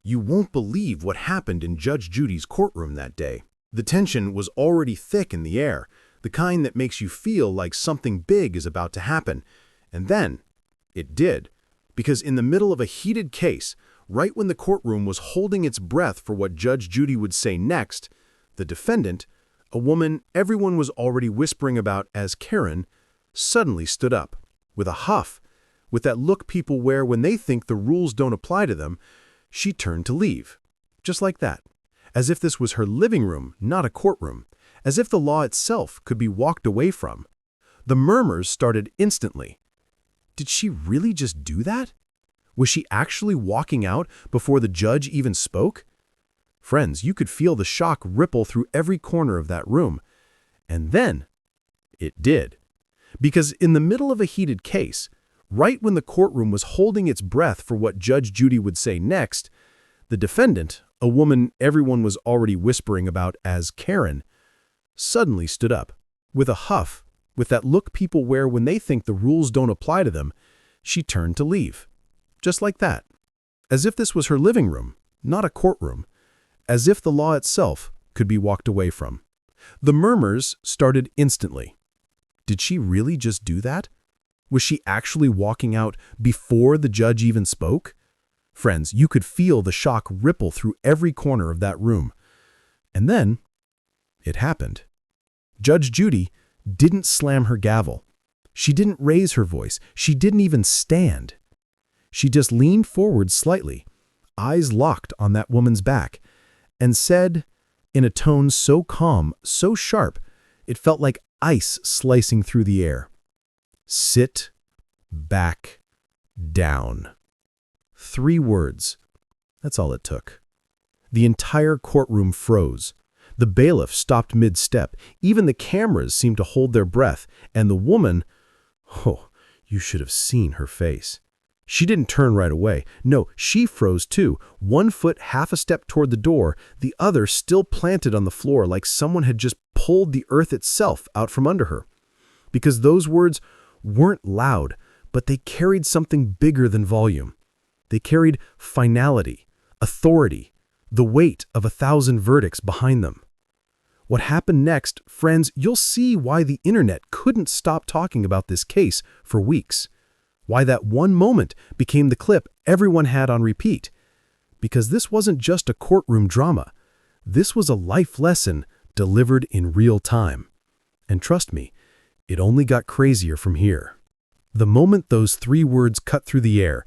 You won't believe what happened in Judge Judy's courtroom that day. The tension was already thick in the air, the kind that makes you feel like something big is about to happen. And then, it did. Because in the middle of a heated case, right when the courtroom was holding its breath for what Judge Judy would say next, the defendant, a woman everyone was already whispering about as Karen, suddenly stood up. With a huff, with that look people wear when they think the rules don't apply to them, she turned to leave. Just like that. As if this was her living room, not a courtroom. As if the law itself could be walked away from. The murmurs started instantly. Did she really just do that? Was she actually walking out before the judge even spoke? Friends, you could feel the shock ripple through every corner of that room. And then, it did. Because in the middle of a heated case, right when the courtroom was holding its breath for what Judge Judy would say next, the defendant, a woman everyone was already whispering about as Karen, suddenly stood up. With a huff, with that look people wear when they think the rules don't apply to them, she turned to leave. Just like that. As if this was her living room, not a courtroom. As if the law itself could be walked away from. The murmurs started instantly. Did she really just do that? Was she actually walking out before the judge even spoke? Friends, you could feel the shock ripple through every corner of that room. And then, it happened. Judge Judy didn't slam her gavel. She didn't raise her voice. She didn't even stand. She just leaned forward slightly, eyes locked on that woman's back, and said, in a tone so calm, so sharp, it felt like ice slicing through the air, "Sit back down." 3 words. That's all it took. The entire courtroom froze. The bailiff stopped mid-step. Even the cameras seemed to hold their breath. And the woman, oh, you should have seen her face. She didn't turn right away. No, she froze too, 1 foot half a step toward the door, the other still planted on the floor like someone had just pulled the earth itself out from under her. Because those words weren't loud, but they carried something bigger than volume. They carried finality, authority, the weight of 1,000 verdicts behind them. What happened next, friends, you'll see why the internet couldn't stop talking about this case for weeks. Why that one moment became the clip everyone had on repeat. Because this wasn't just a courtroom drama. This was a life lesson delivered in real time. And trust me, it only got crazier from here. The moment those 3 words cut through the air,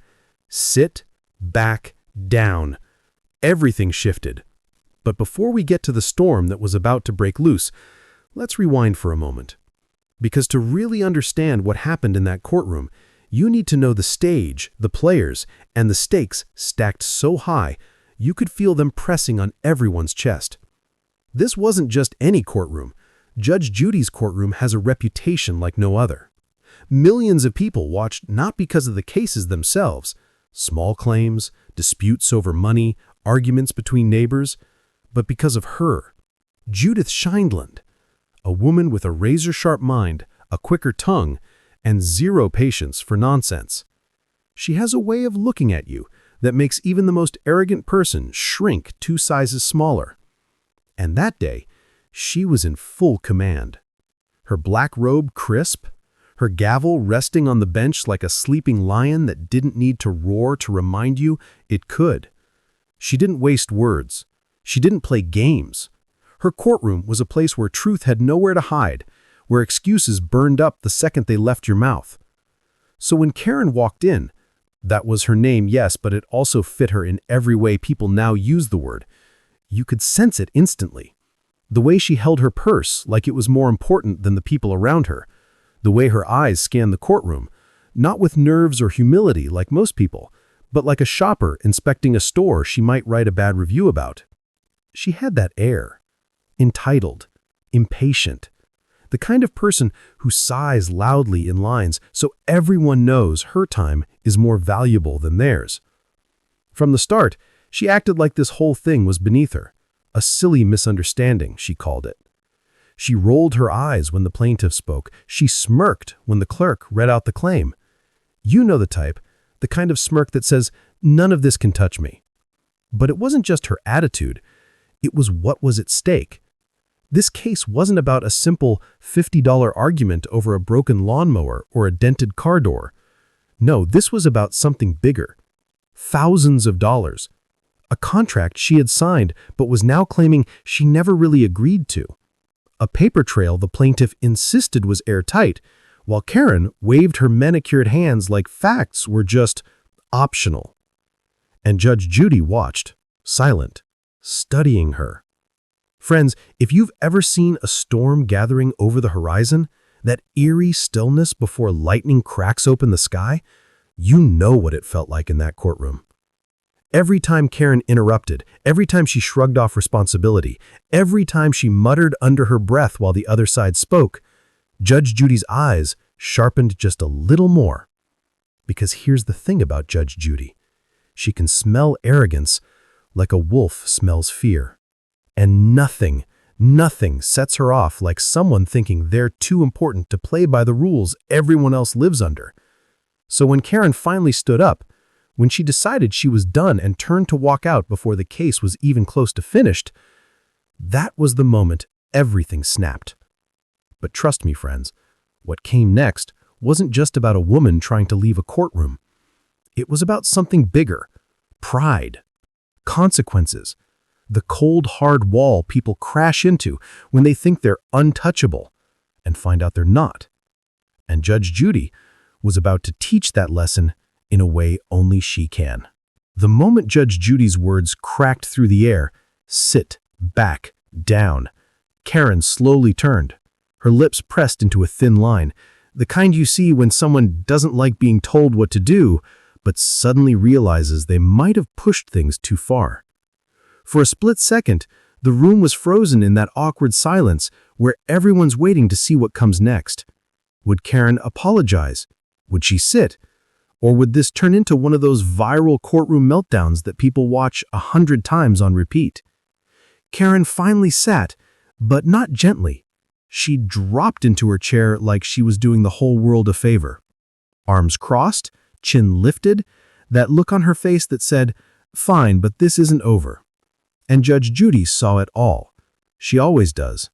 "Sit back down," everything shifted. But before we get to the storm that was about to break loose, let's rewind for a moment. Because to really understand what happened in that courtroom, you need to know the stage, the players, and the stakes stacked so high, you could feel them pressing on everyone's chest. This wasn't just any courtroom. Judge Judy's courtroom has a reputation like no other. Millions of people watched not because of the cases themselves, small claims, disputes over money, arguments between neighbors, but because of her, Judith Scheindland, a woman with a razor-sharp mind, a quicker tongue, and zero patience for nonsense. She has a way of looking at you that makes even the most arrogant person shrink 2 sizes smaller. And that day, she was in full command. Her black robe crisp, her gavel resting on the bench like a sleeping lion that didn't need to roar to remind you it could. She didn't waste words. She didn't play games. Her courtroom was a place where truth had nowhere to hide, where excuses burned up the second they left your mouth. So when Karen walked in, that was her name, yes, but it also fit her in every way people now use the word. You could sense it instantly. The way she held her purse like it was more important than the people around her. The way her eyes scanned the courtroom, not with nerves or humility like most people, but like a shopper inspecting a store she might write a bad review about. She had that air. Entitled, impatient. The kind of person who sighs loudly in lines so everyone knows her time is more valuable than theirs. From the start, she acted like this whole thing was beneath her. A silly misunderstanding, she called it. She rolled her eyes when the plaintiff spoke. She smirked when the clerk read out the claim. You know the type, the kind of smirk that says, "None of this can touch me." But it wasn't just her attitude, it was what was at stake. This case wasn't about a simple $50 argument over a broken lawnmower or a dented car door. No, this was about something bigger. Thousands of dollars. A contract she had signed but was now claiming she never really agreed to. A paper trail the plaintiff insisted was airtight, while Karen waved her manicured hands like facts were just optional. And Judge Judy watched, silent, studying her. Friends, if you've ever seen a storm gathering over the horizon, that eerie stillness before lightning cracks open the sky, you know what it felt like in that courtroom. Every time Karen interrupted, every time she shrugged off responsibility, every time she muttered under her breath while the other side spoke, Judge Judy's eyes sharpened just a little more. Because here's the thing about Judge Judy. She can smell arrogance like a wolf smells fear. And nothing sets her off like someone thinking they're too important to play by the rules everyone else lives under. So when Karen finally stood up, when she decided she was done and turned to walk out before the case was even close to finished, that was the moment everything snapped. But trust me, friends, what came next wasn't just about a woman trying to leave a courtroom. It was about something bigger: pride, consequences, the cold, hard wall people crash into when they think they're untouchable and find out they're not. And Judge Judy was about to teach that lesson in a way only she can. The moment Judge Judy's words cracked through the air, "Sit back down," Karen slowly turned, her lips pressed into a thin line, the kind you see when someone doesn't like being told what to do, but suddenly realizes they might have pushed things too far. For a split second, the room was frozen in that awkward silence where everyone's waiting to see what comes next. Would Karen apologize? Would she sit? Or would this turn into one of those viral courtroom meltdowns that people watch 100 times on repeat? Karen finally sat, but not gently. She dropped into her chair like she was doing the whole world a favor. Arms crossed, chin lifted, that look on her face that said, "Fine, but this isn't over." And Judge Judy saw it all. She always does.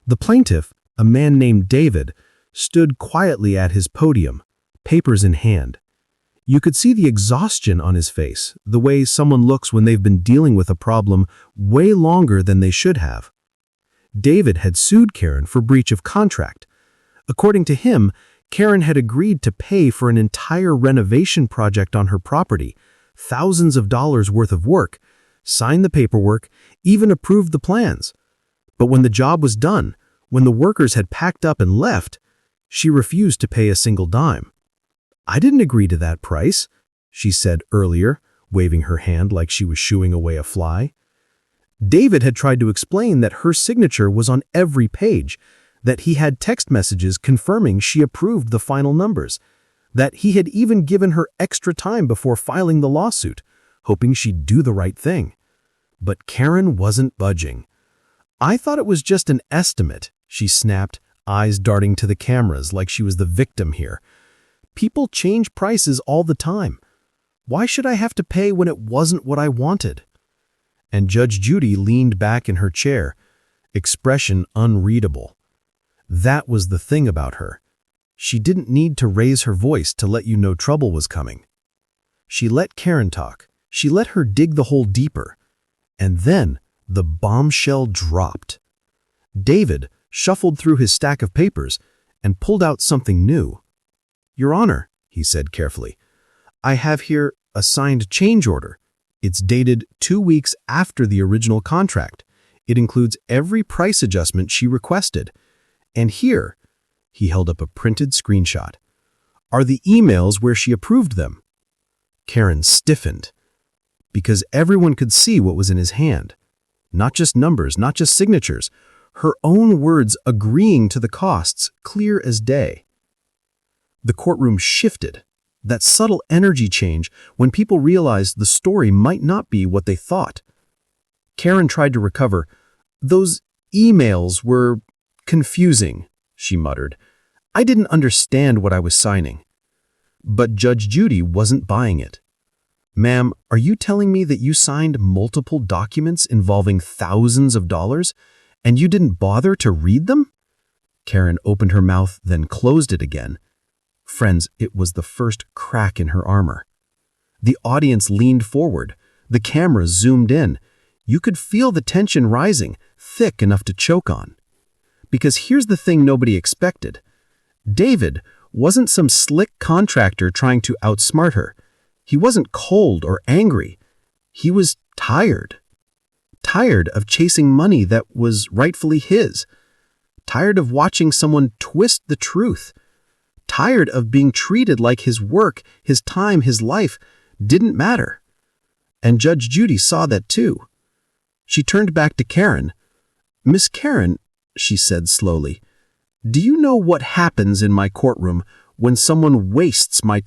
The plaintiff, a man named David, stood quietly at his podium, papers in hand. You could see the exhaustion on his face, the way someone looks when they've been dealing with a problem way longer than they should have. David had sued Karen for breach of contract. According to him, Karen had agreed to pay for an entire renovation project on her property, thousands of dollars worth of work, signed the paperwork, even approved the plans. But when the job was done, when the workers had packed up and left, she refused to pay a single dime. "I didn't agree to that price," she said earlier, waving her hand like she was shooing away a fly. David had tried to explain that her signature was on every page, that he had text messages confirming she approved the final numbers, that he had even given her extra time before filing the lawsuit, hoping she'd do the right thing. But Karen wasn't budging. "I thought it was just an estimate," she snapped, eyes darting to the cameras like she was the victim here. "People change prices all the time. Why should I have to pay when it wasn't what I wanted?" And Judge Judy leaned back in her chair, expression unreadable. That was the thing about her. She didn't need to raise her voice to let you know trouble was coming. She let Karen talk. She let her dig the hole deeper. And then the bombshell dropped. David shuffled through his stack of papers and pulled out something new. "Your Honor," he said carefully, "I have here a signed change order. It's dated 2 weeks after the original contract. It includes every price adjustment she requested. And here," he held up a printed screenshot, "are the emails where she approved them." Karen stiffened, because everyone could see what was in his hand. Not just numbers, not just signatures, her own words agreeing to the costs, clear as day. The courtroom shifted, that subtle energy change when people realized the story might not be what they thought. Karen tried to recover. "Those emails were confusing," she muttered. "I didn't understand what I was signing." But Judge Judy wasn't buying it. Ma'am, are you telling me that you signed multiple documents involving thousands of dollars and you didn't bother to read them? Karen opened her mouth, then closed it again. Friends, it was the first crack in her armor. The audience leaned forward. The camera zoomed in. You could feel the tension rising, thick enough to choke on. Because here's the thing nobody expected. David wasn't some slick contractor trying to outsmart her. He wasn't cold or angry. He was tired. Tired of chasing money that was rightfully his. Tired of watching someone twist the truth. Tired of being treated like his work, his time, his life didn't matter. And Judge Judy saw that too. She turned back to Karen. "Miss Karen," she said slowly, "do you know what happens in my courtroom when someone wastes my time?"